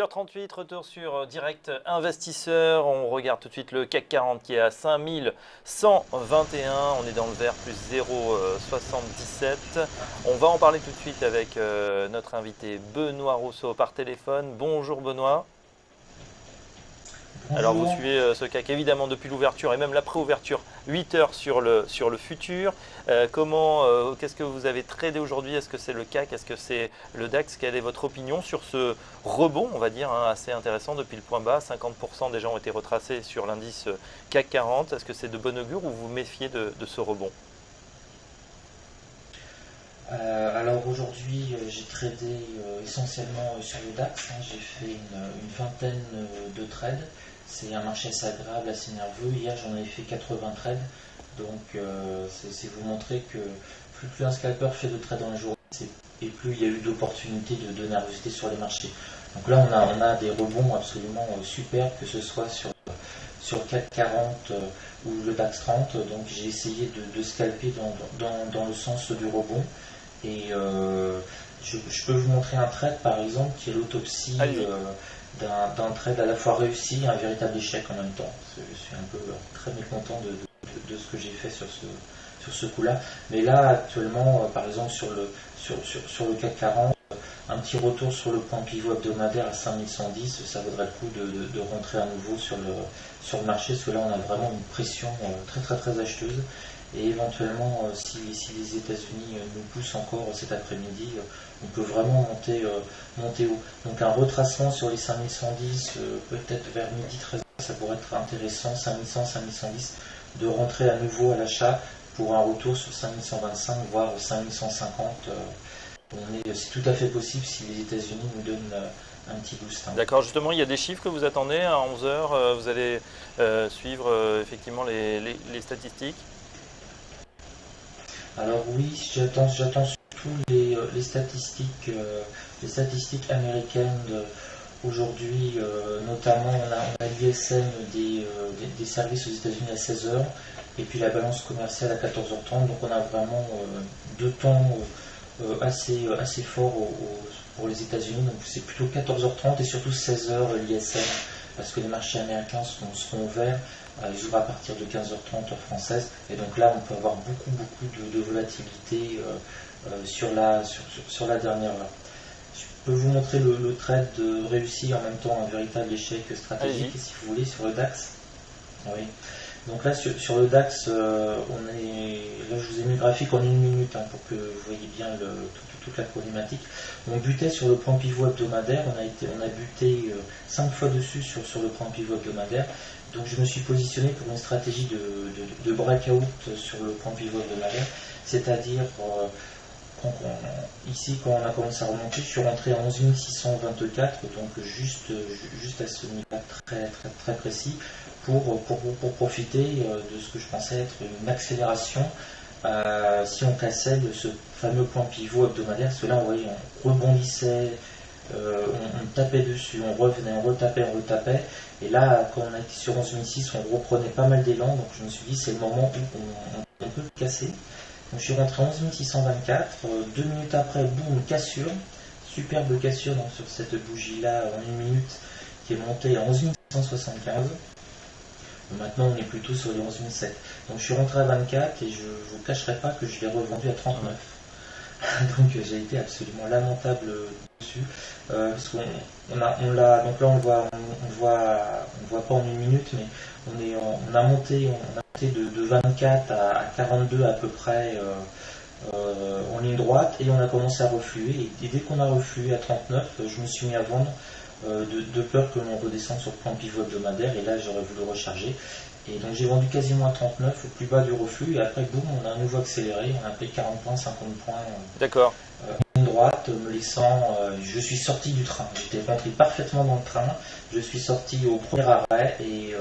10h38, retour sur Direct Investisseur. On regarde tout de suite le CAC 40 qui est à 5121. On est dans le vert, plus 0,77. On va en parler tout de suite avec notre invité Benoît Rousseau par téléphone. Bonjour Benoît. Bonjour. Alors vous suivez ce CAC évidemment depuis l'ouverture et même l'après-ouverture, 8 heures sur le futur. Qu'est-ce que vous avez tradé aujourd'hui? Est-ce que c'est le CAC? Est-ce que c'est le DAX? Quelle est votre opinion sur ce rebond, on va dire, assez intéressant depuis le point bas? 50% des gens ont été retracés sur l'indice CAC 40. Est-ce que c'est de bon augure ou vous vous méfiez de ce rebond? Alors aujourd'hui, j'ai tradé essentiellement sur le DAX. J'ai fait une vingtaine de trades. C'est un marché assez agréable, assez nerveux. Hier, j'en avais fait 80 trades. Donc, c'est vous montrer que plus un scalper fait de trades dans la journée, et plus il y a eu d'opportunités de nervosité sur les marchés. Donc là, on a des rebonds absolument superbes, que ce soit sur le CAC 40 ou le DAX 30. Donc, j'ai essayé de scalper dans le sens du rebond. Et je peux vous montrer un trade par exemple qui est l'autopsie d'un trade à la fois réussi et un véritable échec en même temps. Je suis un peu très mécontent de ce que j'ai fait sur ce coup-là. Mais là actuellement, par exemple sur le CAC 40, un petit retour sur le point pivot hebdomadaire à 5110, ça vaudrait le coup de rentrer à nouveau sur le marché, parce que là on a vraiment une pression très acheteuse. Et éventuellement, si les États-Unis nous poussent encore cet après-midi, on peut vraiment monter haut. Donc un retracement sur les 5110, peut-être vers midi 13h, ça pourrait être intéressant, 5100, 5110, de rentrer à nouveau à l'achat pour un retour sur 5125, voire 5150. C'est tout à fait possible si les États-Unis nous donnent un petit boost. D'accord, justement, il y a des chiffres que vous attendez à 11h, vous allez suivre effectivement les statistiques. Alors oui, j'attends surtout les statistiques américaines aujourd'hui, notamment on a l'ISM des services aux États-Unis à 16h et puis la balance commerciale à 14h30. Donc on a vraiment deux temps assez forts pour les États-Unis. Donc c'est plutôt 14h30 et surtout 16h l'ISM, parce que les marchés américains seront ouverts. Ils ouvrent à partir de 15h30 heure française, et donc là on peut avoir beaucoup de volatilité sur la dernière heure. Je peux vous montrer le trade réussi, en même temps un véritable échec stratégique, si vous voulez, sur le DAX. Oui. Donc là sur le DAX, là je vous ai mis le graphique en 1 minute pour que vous voyez bien toute la problématique. On butait sur le point pivot hebdomadaire, on a buté 5 fois dessus sur le point pivot hebdomadaire. Donc je me suis positionné pour une stratégie de breakout sur le point pivot hebdomadaire, c'est-à-dire ici quand on a commencé à remonter, je suis rentré à 11 624, donc juste à ce niveau très précis, pour profiter de ce que je pensais être une accélération si on cassait ce fameux point pivot hebdomadaire. Parce que là, on voyait, on rebondissait, on tapait dessus, on revenait, on retapait. Et là, quand on a été sur 11 on reprenait pas mal d'élan. Donc je me suis dit, c'est le moment où on peut le casser. Donc je suis rentré à 11 624. 2 minutes après, boum, cassure. Superbe cassure donc, sur cette bougie-là en 1 minute qui est montée à 11 675. Maintenant, on est plutôt sur les 11 700. Donc je suis rentré à 24 et je ne vous cacherai pas que je l'ai revendu à 39. Donc j'ai été absolument lamentable dessus. Parce qu'on l'a, donc là on voit pas en 1 minute, mais on a monté de 24 à 42 à peu près en ligne droite, et on a commencé à refluer. Et dès qu'on a reflué à 39, je me suis mis à vendre de peur que l'on redescende sur le point pivot hebdomadaire, et là j'aurais voulu recharger. Et donc j'ai vendu quasiment à 39 au plus bas du reflux, et après boum, on a à nouveau accéléré, on a pris 40 points, 50 points D'accord. En droite, me laissant, je suis sorti du train, j'étais rentré parfaitement dans le train, je suis sorti au premier arrêt et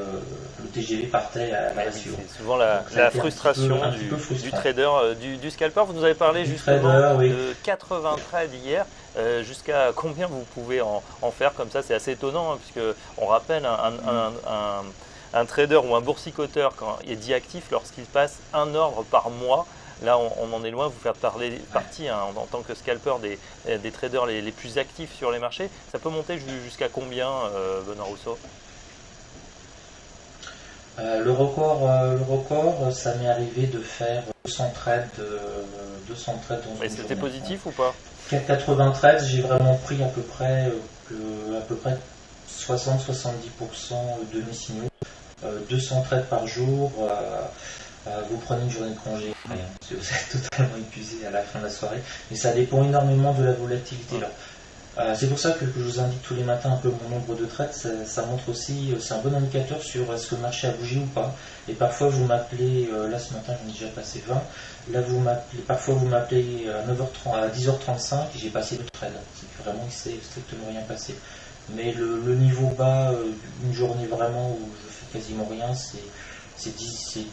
le TGV partait à la suivante. C'est souvent la frustration du trader, du scalper. Vous nous avez parlé justement de 80 trades hier. Jusqu'à combien vous pouvez en faire comme ça? C'est assez étonnant, puisque on rappelle un trader ou un boursicoteur, quand il est dit actif, lorsqu'il passe un ordre par mois, Là, on en est loin, vous faites partie hein, en tant que scalper des traders les plus actifs sur les marchés. Ça peut monter jusqu'à combien, Benoît Rousseau? Le record, ça m'est arrivé de faire 200 trades, 200 trades dans Et une c'était journée. positif ou pas? 80 trades, j'ai vraiment pris à peu près 60-70% de mes signaux. 200 trades par jour, vous prenez une journée de congé, rien, vous êtes totalement épuisé à la fin de la soirée, mais ça dépend énormément de la volatilité là. C'est pour ça que je vous indique tous les matins un peu mon nombre de trades, ça montre aussi, c'est un bon indicateur sur est-ce que le marché a bougé ou pas. Et parfois vous m'appelez, là ce matin j'en ai déjà passé 20, là parfois vous m'appelez à 9h30, à 10h35 et j'ai passé 2 trades. C'est que vraiment il s'est strictement rien passé. Mais le niveau bas, une journée vraiment où je fais quasiment rien, c'est 10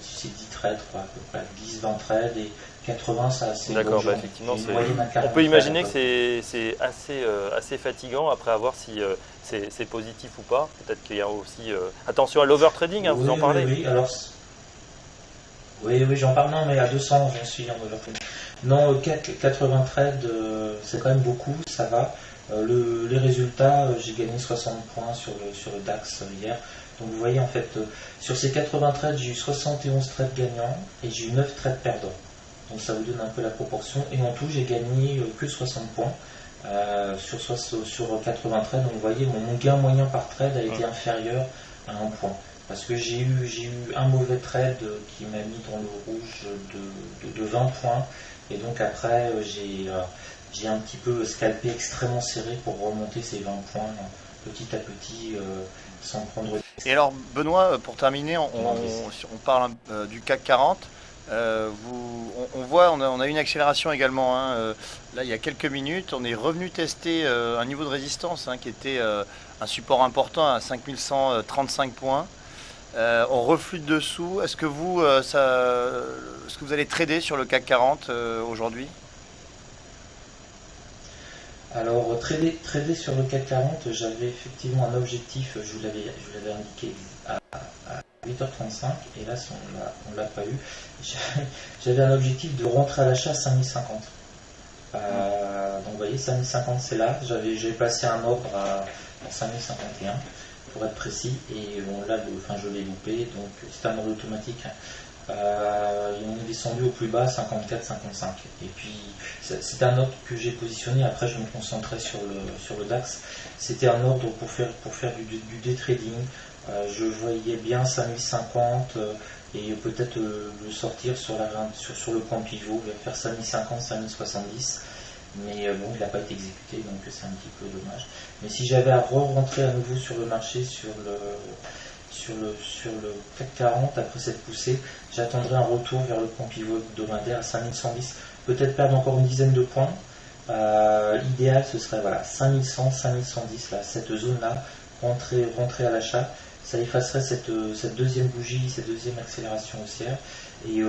trades, quoi, à peu près 10-20 trades et 80, ça c'est D'accord, bon, effectivement, on on peut imaginer que c'est assez fatigant. Après, à voir si c'est positif ou pas. Peut-être qu'il y a aussi attention à l'overtrading, hein, vous en parlez. Oui, alors oui, j'en parle, non, mais à 200, j'en suis en overtrading. Non, 80 trades, c'est quand même beaucoup, ça va. Les résultats, j'ai gagné 60 points sur le DAX hier. Donc vous voyez, en fait, sur ces 80 trades, j'ai eu 71 trades gagnants et j'ai eu 9 trades perdants. Donc ça vous donne un peu la proportion. Et en tout, j'ai gagné que 60 points sur 80 trades. Donc vous voyez, mon gain moyen par trade a été inférieur à 1 point. Parce que j'ai eu un mauvais trade qui m'a mis dans le rouge de 20 points. Et donc après, j'ai un petit peu scalpé extrêmement serré pour remonter ces 20 points petit à petit sans prendre. Et alors Benoît, pour terminer, on parle du CAC 40. On voit, on a une accélération également. Hein. Là, il y a quelques minutes, on est revenu tester un niveau de résistance hein, qui était un support important à 5135 points. On reflue dessous. Est-ce que vous allez trader sur le CAC 40 aujourd'hui? Alors, trader sur le CAC 40, j'avais effectivement un objectif, je vous l'avais indiqué à 8h35, et là, si on ne l'a pas eu, j'avais un objectif de rentrer à l'achat à 5050. Donc, vous voyez, 5050, c'est là. J'avais passé un ordre à 5051, pour être précis, et bon, là, je l'ai loupé, donc c'est un ordre automatique. On est descendu au plus bas 54-55 et puis c'est un ordre que j'ai positionné. Après je me concentrais sur le DAX. C'était un ordre pour faire du day trading. Je voyais bien 5050 et peut-être le sortir sur le point pivot vers faire 5050-5070, mais bon, il n'a pas été exécuté, donc c'est un petit peu dommage. Mais si j'avais à re-rentrer à nouveau sur le marché, sur le CAC 40, après cette poussée, j'attendrai un retour vers le point pivot hebdomadaire à 5110, peut-être perdre encore une dizaine de points. L'idéal, ce serait 5100, 5110, là, cette zone-là, rentrer à l'achat. Ça effacerait cette deuxième bougie, cette deuxième accélération haussière, et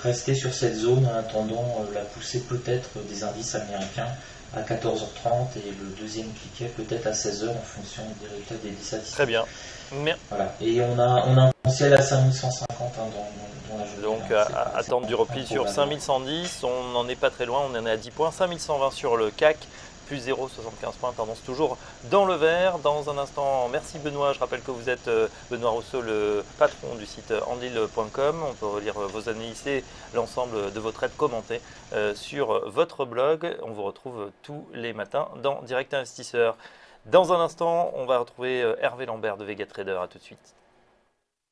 rester sur cette zone en attendant la poussée peut-être des indices américains à 14h30 et le deuxième cliquet peut-être à 16h en fonction des résultats des statistiques. Très bien. Voilà. Et on a un potentiel à 5150 dans la journée. Donc attendre du repli sur 5110, on n'en est pas très loin, on en est à 10 points, 5120 sur le CAC, plus 0,75 points, tendance toujours dans le vert. Dans un instant, merci Benoît, je rappelle que vous êtes Benoît Rousseau, le patron du site andil.com. On peut relire vos analyses et l'ensemble de vos trades commentés sur votre blog. On vous retrouve tous les matins dans Direct Investisseur. Dans un instant, on va retrouver Hervé Lambert de Vega Trader. À tout de suite.